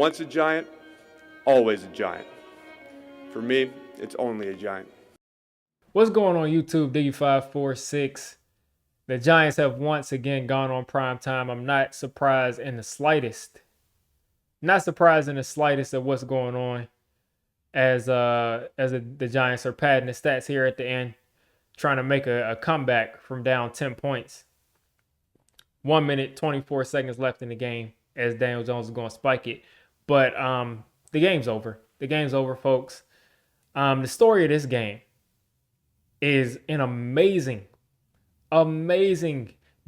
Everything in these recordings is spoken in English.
Once a giant, always a giant. For me, it's only a giant. What's going on YouTube, D546? The Giants have once again gone on prime time. I'm not surprised in the slightest. Not surprised in the slightest of what's going on as the Giants are padding the stats here at the end, trying to make a comeback from down 10 points. 1 minute, 24 seconds left in the game as Daniel Jones is going to spike it. But the game's over. The game's over, folks. The story of this game is an amazing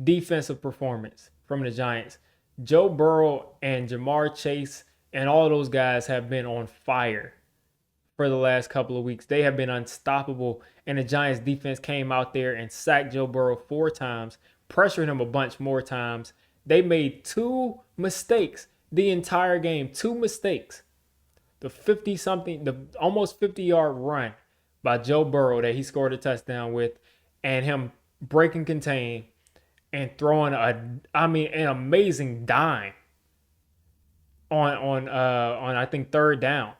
defensive performance from the Giants. Joe Burrow and Jamar Chase and all those guys have been on fire for the last couple of weeks. They have been unstoppable, and the Giants defense came out there and sacked Joe Burrow 4 times, pressured him a bunch more times. They made 2 mistakes the entire game, 2 mistakes. The almost 50-yard run by Joe Burrow that he scored a touchdown with, and him break and contain and throwing an amazing dime on I think third down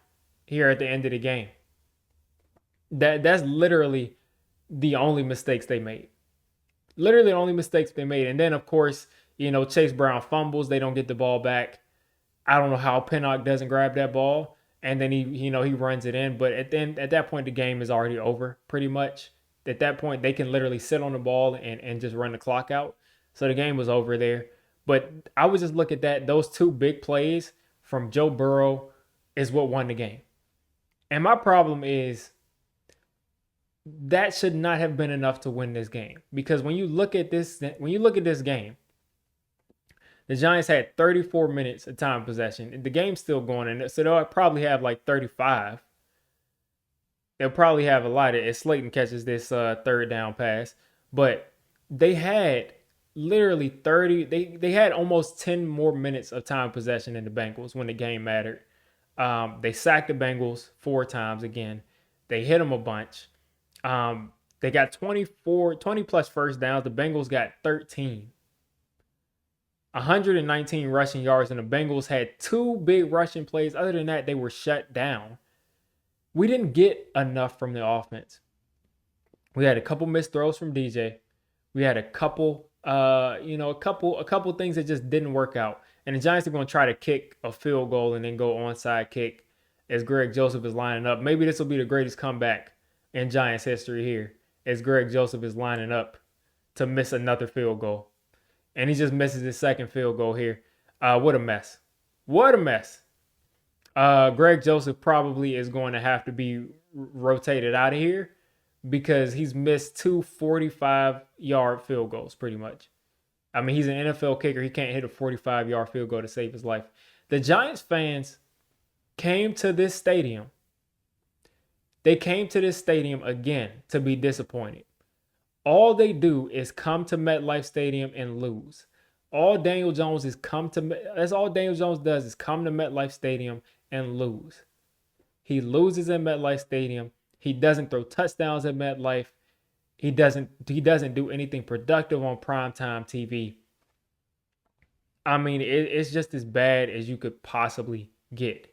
here at the end of the game. That's literally the only mistakes they made. Literally the only mistakes they made. And then of course, Chase Brown fumbles, they don't get the ball back. I don't know how Pinnock doesn't grab that ball. And then he runs it in. But at that point, the game is already over pretty much. At that point, they can literally sit on the ball and just run the clock out. So the game was over there. But I would just look at that. Those 2 big plays from Joe Burrow is what won the game. And my problem is that should not have been enough to win this game. Because when you look at this game, the Giants had 34 minutes of time possession. The game's still going, and so they'll probably have like 35. They'll probably have a lot if Slayton catches this third down pass. But they had literally 30. They had almost 10 more minutes of time possession in the Bengals when the game mattered. They sacked the Bengals 4 times again. They hit them a bunch. They got 20 plus first downs. The Bengals got 13. 119 rushing yards, and the Bengals had 2 big rushing plays. Other than that, they were shut down. We didn't get enough from the offense. We had a couple missed throws from DJ. We had a couple things that just didn't work out. And the Giants are going to try to kick a field goal and then go onside kick as Greg Joseph is lining up. Maybe this will be the greatest comeback in Giants history here, as Greg Joseph is lining up to miss another field goal. And he just misses his second field goal here. What a mess. What a mess. Greg Joseph probably is going to have to be rotated out of here because he's missed 2 45-yard field goals pretty much. I mean, he's an NFL kicker. He can't hit a 45-yard field goal to save his life. The Giants fans came to this stadium. They came to this stadium again to be disappointed. All they do is come to MetLife Stadium and lose. That's all Daniel Jones does is come to MetLife Stadium and lose. He loses at MetLife Stadium. He doesn't throw touchdowns at MetLife. He doesn't do anything productive on primetime TV. I mean, it's just as bad as you could possibly get.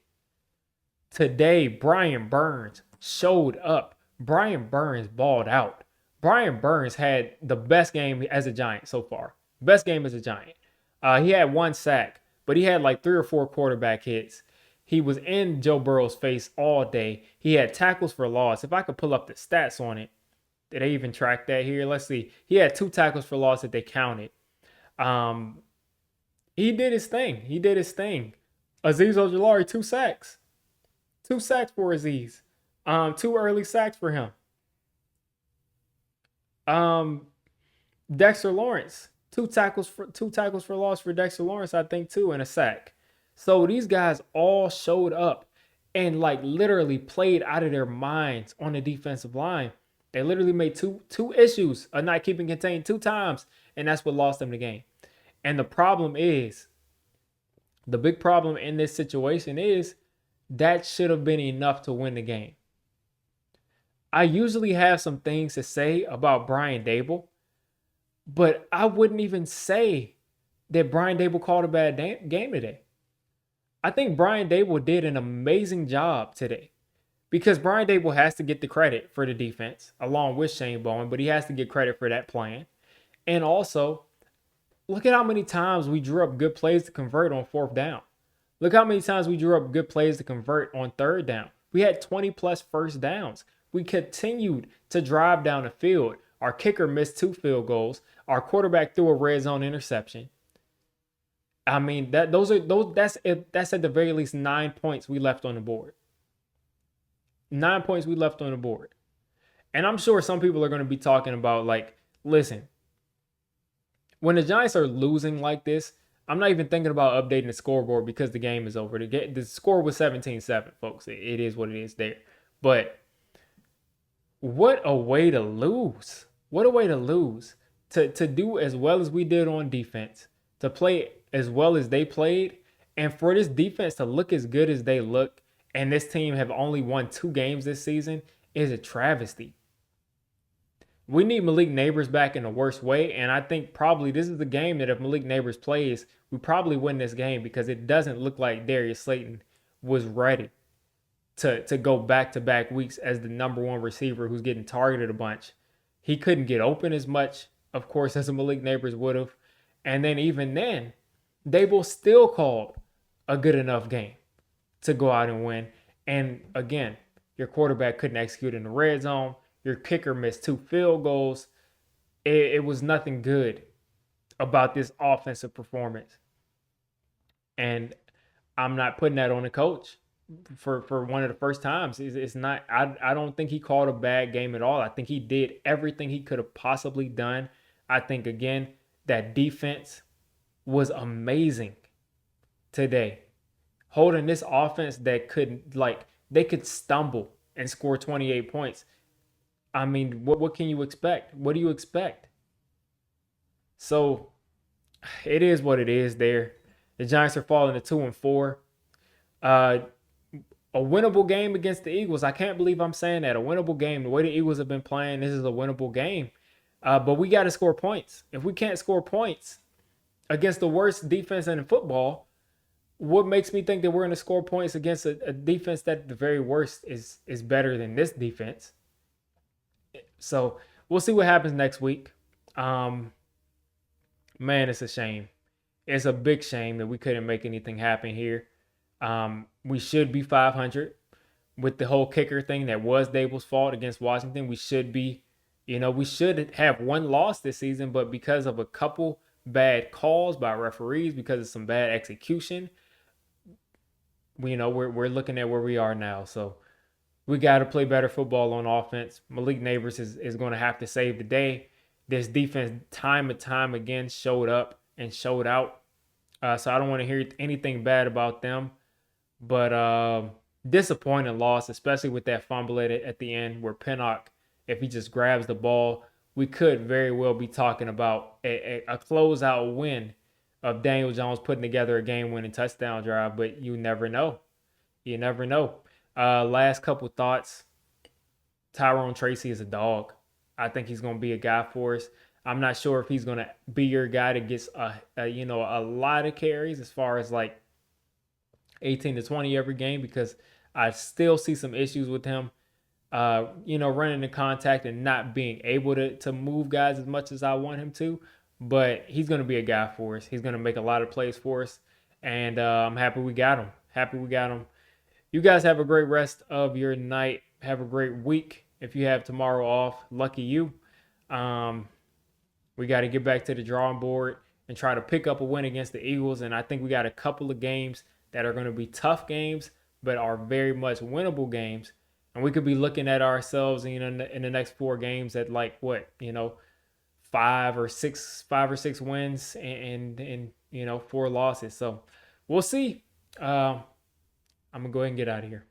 Today, Brian Burns showed up. Brian Burns balled out. Brian Burns had the best game as a Giant so far. Best game as a Giant. He had 1 sack, but he had like 3 or 4 quarterback hits. He was in Joe Burrow's face all day. He had tackles for loss. If I could pull up the stats on it, did they even track that here? Let's see. He had 2 tackles for loss that they counted. He did his thing. Azeez Ojulari, 2 sacks. 2 sacks for Azeez. 2 early sacks for him. Dexter Lawrence, 2 tackles for loss for Dexter Lawrence, I think, too, and a sack. So these guys all showed up and like literally played out of their minds on the defensive line. They literally made two issues of not keeping contained 2 times, and that's what lost them the game. And the big problem in this situation is that should have been enough to win the game. I usually have some things to say about Brian Daboll, but I wouldn't even say that Brian Daboll called a bad game today. I think Brian Daboll did an amazing job today because Brian Daboll has to get the credit for the defense along with Shane Bowen, but he has to get credit for that plan. And also, look at how many times we drew up good plays to convert on fourth down. Look how many times we drew up good plays to convert on third down. We had 20 plus first downs. We continued to drive down the field. Our kicker missed 2 field goals. Our quarterback threw a red zone interception. I mean, that's at the very least 9 points we left on the board. 9 points we left on the board. And I'm sure some people are going to be talking about, like, listen, when the Giants are losing like this, I'm not even thinking about updating the scoreboard because the game is over. The score was 17-7, folks. It is what it is there. But what a way to lose. What a way to lose. To do as well as we did on defense, to play as well as they played, and for this defense to look as good as they look, and this team have only won 2 games this season, is a travesty. We need Malik Neighbors back in the worst way, and I think probably this is the game that if Malik Neighbors plays, we probably win this game because it doesn't look like Darius Slayton was ready to go back-to-back weeks as the number 1 receiver who's getting targeted a bunch. He couldn't get open as much, of course, as a Malik Neighbors would have. And then even then, Daboll still called a good enough game to go out and win. And again, your quarterback couldn't execute in the red zone. Your kicker missed 2 field goals. It was nothing good about this offensive performance. And I'm not putting that on the coach for one of the first times. It's not. I don't think he called a bad game at all. I think he did everything he could have possibly done. I think, again, that defense was amazing today. Holding this offense that couldn't, like, they could stumble and score 28 points. I mean, what can you expect? What do you expect? So it is what it is there. The Giants are falling to 2-4. A winnable game against the Eagles. I can't believe I'm saying that. A winnable game. The way the Eagles have been playing, this is a winnable game. But we got to score points. If we can't score points against the worst defense in football, what makes me think that we're going to score points against a defense that at the very worst is better than this defense? So we'll see what happens next week. Man, it's a shame. It's a big shame that we couldn't make anything happen here. We should be 500 with the whole kicker thing that was Daboll's fault against Washington. We should be, we should have 1 loss this season, but because of a couple bad calls by referees, because of some bad execution, we're looking at where we are now. So we got to play better football on offense. Malik Neighbors is going to have to save the day. This defense time and time again showed up and showed out. So I don't want to hear anything bad about them. But disappointing loss, especially with that fumble at the end where Pinnock, if he just grabs the ball, we could very well be talking about a closeout win of Daniel Jones putting together a game-winning touchdown drive. But you never know. You never know. Last couple thoughts. Tyrone Tracy is a dog. I think he's going to be a guy for us. I'm not sure if he's going to be your guy that gets a lot of carries as far as like 18 to 20 every game, because I still see some issues with him, running in contact and not being able to move guys as much as I want him to. But he's going to be a guy for us. He's going to make a lot of plays for us. And I'm happy we got him. You guys have a great rest of your night. Have a great week. If you have tomorrow off, lucky you. We got to get back to the drawing board and try to pick up a win against the Eagles. And I think we got a couple of games that are going to be tough games, but are very much winnable games. And we could be looking at ourselves, in the next 4 games at 5 or 6 wins and 4 losses. So we'll see. I'm going to go ahead and get out of here.